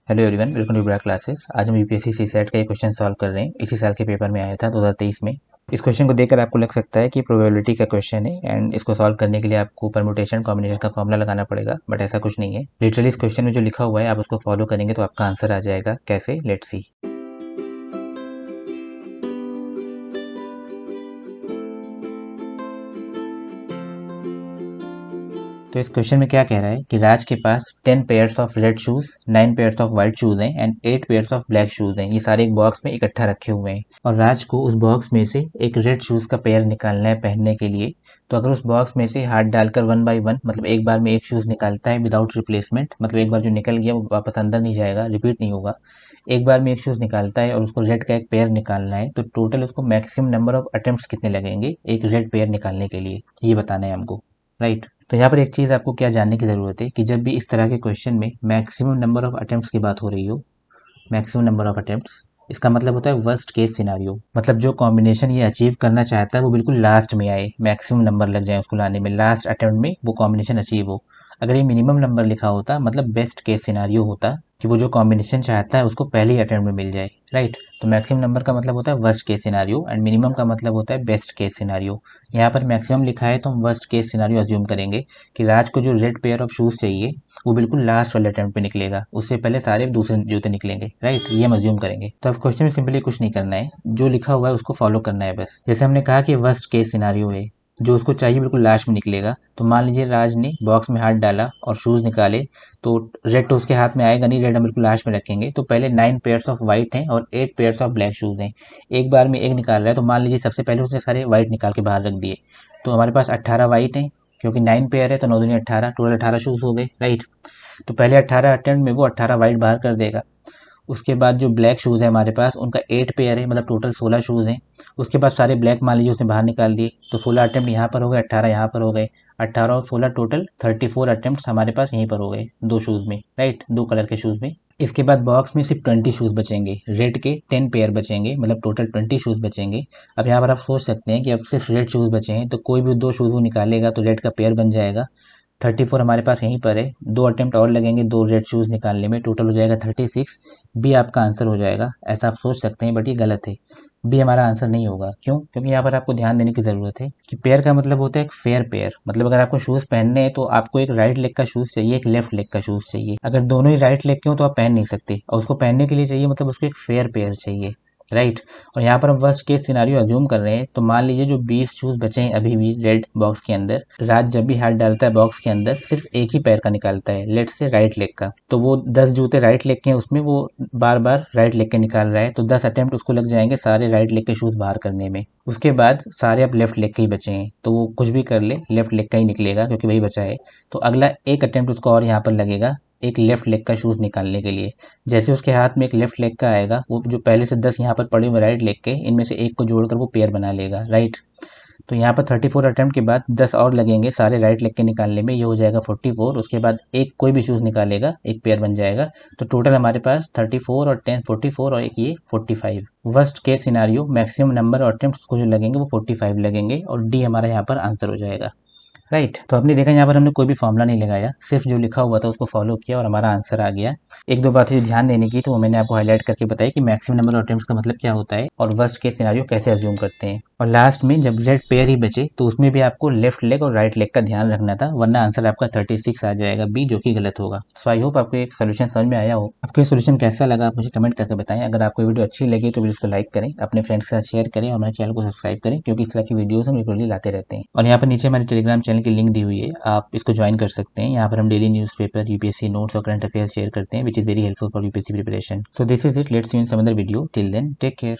Hello everyone, welcome to Brack classes. आज हम UPSC CSAT का एक क्वेश्चन सॉल्व कर रहे हैं। इसी साल के पेपर में आया था 2023 में। इस क्वेश्चन को देखकर आपको लग सकता है कि प्रोबेबिलिटी का क्वेश्चन है एंड इसको सॉल्व करने के लिए आपको परम्यूटेशन कॉम्बिनेशन का फॉर्मूला लगाना पड़ेगा, बट ऐसा कुछ नहीं है। लिटरली इस क्वेश्चन में जो लिखा हुआ है आप उसको फॉलो करेंगे तो आपका आंसर आ जाएगा। कैसे, लेट्स सी। तो इस क्वेश्चन में क्या कह रहा है कि राज के पास 10 pairs of red shoes, 9 pairs of white shoes हैं and 8 pairs of black shoes हैं। ये सारे एक बॉक्स में इकट्ठा रखे हुए हैं और राज को उस बॉक्स में से एक रेड शूज का पेयर निकालना है पहनने के लिए। तो अगर उस बॉक्स में से हाथ डालकर 1 बाय 1, मतलब एक बार में एक शूज निकालता है विदाउट रिप्लेसमेंट, मतलब एक बार जो निकल गया वो वापस अंदर नहीं जाएगा, रिपीट नहीं होगा। एक बार में एक शूज निकालता है और उसको रेड का एक पेयर निकालना है, तो टोटल उसको मैक्सिमम नंबर ऑफ अटेम्प्ट्स कितने लगेंगे एक रेड पेयर निकालने के लिए, ये बताना है हमको, राइट। तो यहाँ पर एक चीज़ आपको क्या जानने की ज़रूरत है कि जब भी इस तरह के क्वेश्चन में मैक्सिमम नंबर ऑफ अटेम्प्ट्स की बात हो रही हो, मैक्सिमम नंबर ऑफ अटेम्प्ट्स, इसका मतलब होता है वर्स्ट केस सिनारियो। मतलब जो कॉम्बिनेशन ये अचीव करना चाहता है वो बिल्कुल लास्ट में आए, मैक्सिमम नंबर लग जाए उसको लाने में, लास्ट अटेम्प्ट में वो कॉम्बिनेशन अचीव हो। अगर ये मिनिमम नंबर लिखा होता मतलब बेस्ट केस सिनारियो होता कि वो जो कॉम्बिनेशन चाहता है उसको पहले ही अटेम्प्ट में मिल जाए, राइट। तो मैक्सिमम नंबर का मतलब होता है worst case scenario and minimum का मतलब होता है बेस्ट केस सिनारियो। यहाँ पर मैक्सिमम लिखा है तो हम वर्स्ट केस सिनारियो अज्यूम करेंगे कि राज को जो रेड पेयर ऑफ शूज़ चाहिए वो बिल्कुल लास्ट वाले अटेम्प्ट पे निकलेगा, उससे पहले सारे दूसरे जूते निकलेंगे, राइट। ये हम अज्यूम करेंगे। तो अब क्वेश्चन में सिंपली कुछ नहीं करना है, जो लिखा हुआ है उसको फॉलो करना है बस। जैसे हमने कहा कि वर्स्ट केस सिनारियो है, जो उसको चाहिए बिल्कुल लास्ट में निकलेगा। तो मान लीजिए राज ने बॉक्स में हाथ डाला और शूज़ निकाले, तो रेड तो उसके हाथ में आएगा नहीं, रेड हम बिल्कुल लास्ट में रखेंगे। तो पहले 9 पेयर्स ऑफ वाइट हैं और 8 पेयर्स ऑफ ब्लैक शूज़ हैं। एक बार में एक निकाल रहा है तो मान लीजिए सबसे पहले उसने सारे वाइट निकाल के बाहर रख दिए। तो हमारे पास 18 वाइट हैं, क्योंकि 9 पेयर है तो 9 दूनी 18, टोटल 18 शूज़ हो गए, राइट। तो पहले 18 अटेम्प्ट में वो 18 वाइट बाहर कर देगा। उसके बाद जो ब्लैक शूज़ है हमारे पास उनका 8 पेयर है, मतलब टोटल 16 शूज़ हैं। उसके बाद सारे ब्लैक मान लीजिए उसने बाहर निकाल दिए, तो 16 अटेम्प्ट यहाँ पर हो गए, 18 यहाँ पर हो गए, 18 और 16 टोटल 34 अटेम्प्ट हमारे पास यहीं पर हो गए, दो शूज़ में, राइट, दो कलर के शूज़ में। इसके बाद बॉक्स में सिर्फ 20 शूज़ बचेंगे, रेड के 10 पेयर बचेंगे, मतलब टोटल 20 शूज़ बचेंगे। अब यहाँ पर आप सोच सकते हैं कि अब सिर्फ रेड शूज़ बचे हैं, तो कोई भी दो शूज़ वो निकालेगा तो रेड का पेयर बन जाएगा। 34 हमारे पास यहीं पर है, दो अटेम्प्ट और लगेंगे दो रेड शूज़ निकालने में, टोटल हो जाएगा 36। बी आपका आंसर हो जाएगा, ऐसा आप सोच सकते हैं, बट ये गलत है। बी हमारा आंसर नहीं होगा। क्यों? क्योंकि यहाँ पर आपको ध्यान देने की ज़रूरत है कि पेयर का मतलब होता है एक फेयर पेयर। मतलब अगर आपको शूज़ पहनने हैं तो आपको एक राइट लेग का शूज़ चाहिए, एक लेफ्ट लेग का शूज़ चाहिए। अगर दोनों ही राइट लेग के हो तो आप पहन नहीं सकते, और उसको पहनने के लिए चाहिए मतलब उसको एक फेयर पेयर चाहिए, राइट। और यहाँ पर हम वर्स्ट केस सिनारियो अज्यूम कर रहे हैं, तो मान लीजिए जो 20 शूज बचे हैं अभी भी रेड बॉक्स के अंदर, राज जब भी हाथ डालता है बॉक्स के अंदर सिर्फ एक ही पैर का निकालता है, लेट से राइट लेग का। तो वो 10 जूते राइट लेग के हैं, उसमें वो बार बार राइट लेग के निकाल रहा है, तो 10 अटेम्प्ट उसको लग जाएंगे सारे राइट लेग के शूज बाहर करने में। उसके बाद सारे अब लेफ्ट लेग के ही बचे हैं, तो वो कुछ भी कर ले लेफ्ट लेग का ही निकलेगा क्योंकि वही बचा है। तो अगला एक अटेम्प्ट उसको और यहाँ पर लगेगा एक लेफ्ट लेग का शूज़ निकालने के लिए। जैसे उसके हाथ में एक लेफ्ट लेग का आएगा, वो जो पहले से 10 यहाँ पर पड़े हुए राइट लेग के, इनमें से एक को जोड़कर वो पेयर बना लेगा, राइट। तो यहाँ पर 34 अटेम्प्ट के बाद 10 और लगेंगे सारे राइट लेग के निकालने में, ये हो जाएगा 44। उसके बाद एक कोई भी शूज़ निकालेगा एक पेयर बन जाएगा। तो टोटल हमारे पास 34 और 10 44 और एक ये 45। Worst case scenario maximum number और अटेम्प्ट्स को जो लगेंगे वो 45 लगेंगे, और डी हमारा यहाँ पर आंसर हो जाएगा, राइट। तो आपने देखा यहाँ पर हमने कोई भी फॉर्मूला नहीं लगाया, सिर्फ जो लिखा हुआ था उसको फॉलो किया और हमारा आंसर आ गया। एक दो बातें जो ध्यान देने की तो वो मैंने आपको हाईलाइट करके बताई कि मैक्सिमम नंबर ऑफ अटेम्प्ट्स का मतलब क्या होता है और वर्स्ट केस सिनारियो कैसे अज्यूम करते हैं। और लास्ट में जब रेड पेयर ही बचे तो उसमें भी आपको लेफ्ट लेग और राइट लेग का ध्यान रखना था, वरना आंसर आपका 36 आ जाएगा बी, जो कि गलत होगा। सो आई होप आपको एक सोल्यूशन समझ में आया हो। आपको ये सोल्यूशन कैसा लगा आप मुझे कमेंट करके बताएं। अगर आपको वीडियो अच्छी लगी तो वीडियो को लाइक करें, अपने फ्रेंड्स के साथ शेयर करें और हमारे चैनल को सब्सक्राइब करें, क्योंकि इस तरह की वीडियोस हम रेगुलरली लाते रहते हैं। और यहाँ पर नीचे हमारे टेलीग्राम चैनल की लिंक दी हुई है, आप इसको ज्वाइन कर सकते हैं। यहाँ पर हम डेली न्यूज़पेपर, यूपीएससी नोट्स और करंट अफेयर्स शेयर करते हैं, which is very helpful for UPSC preparation. So this is it, let's see you in some other video, till then take care.